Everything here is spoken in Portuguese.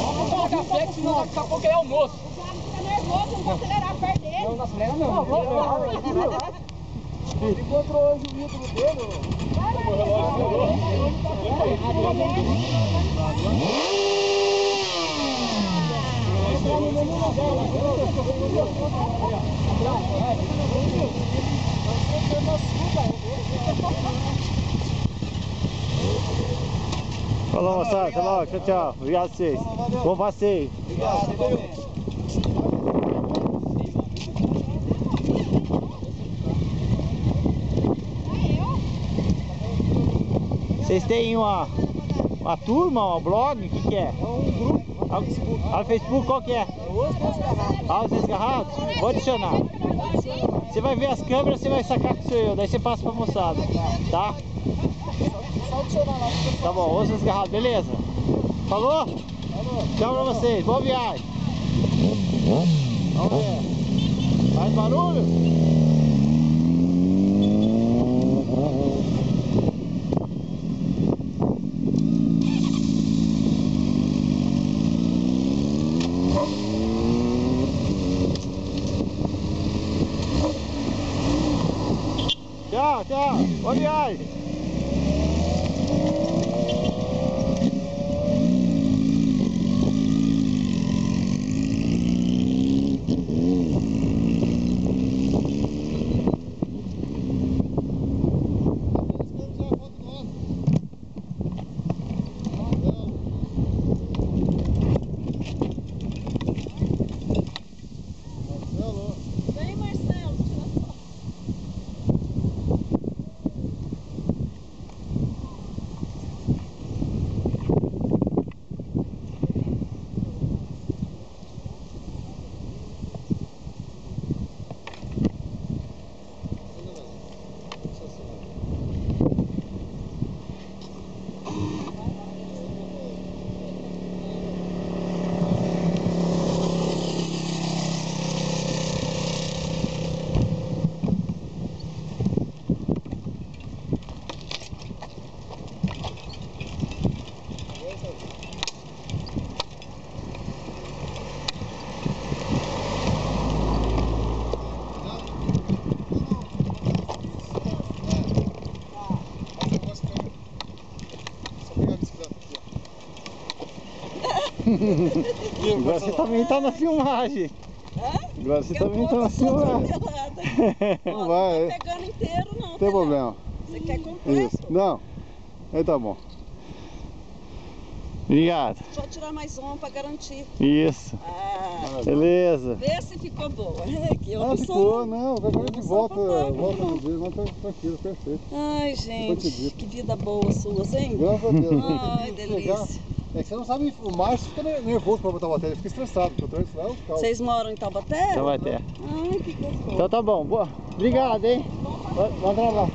Vamos tomar café, que senão daqui a pouco é almoço. O Thiago fica nervoso, não vou acelerar perto dele. Não acelera não. Ele encontrou hoje o ídolo dele. Falou, moçada, até logo, tchau, tchau. Obrigado a vocês. Bom passeio. Obrigado, Vocês têm uma turma, um blog? O que é? É um grupo. Ah, Facebook, qual que é? Os Desgarrados? Vou adicionar. Você vai ver as câmeras, você vai sacar que sou eu. Daí você passa pra moçada. Tá? Só adicionar lá. Tá bom, Os Desgarrados, beleza? Falou? Tchau pra vocês, boa viagem. Vamos ver. Faz barulho? Tchau, tchau. Boa viagem. Vem, Marcelo, tira foto. Agora você também tá na filmagem. Agora você também tá na filmagem. Não vai, tá pegando inteiro não. Não tem problema. Você quer completo? Isso. Não. Aí tá bom. Obrigado. Só tirar mais uma pra garantir. Isso. Ah, Beleza. vê se ficou boa. Que eu Ah, não ficou, sou... não. Agora de não sou volta papai, no dia. Não, tá tranquilo, perfeito. Ai, te gente, dito. que vida boa suas, hein? Graças a Deus. Ai, delícia. É que você não sabe, o Márcio fica nervoso pra botar a bateria, fica estressado, porque eu trânsito lá é o caos. Vocês moram em Taubaté? Então vai ter. Ai, que gostoso. Então tá bom, boa. Obrigado, hein? Vamos trabalhar.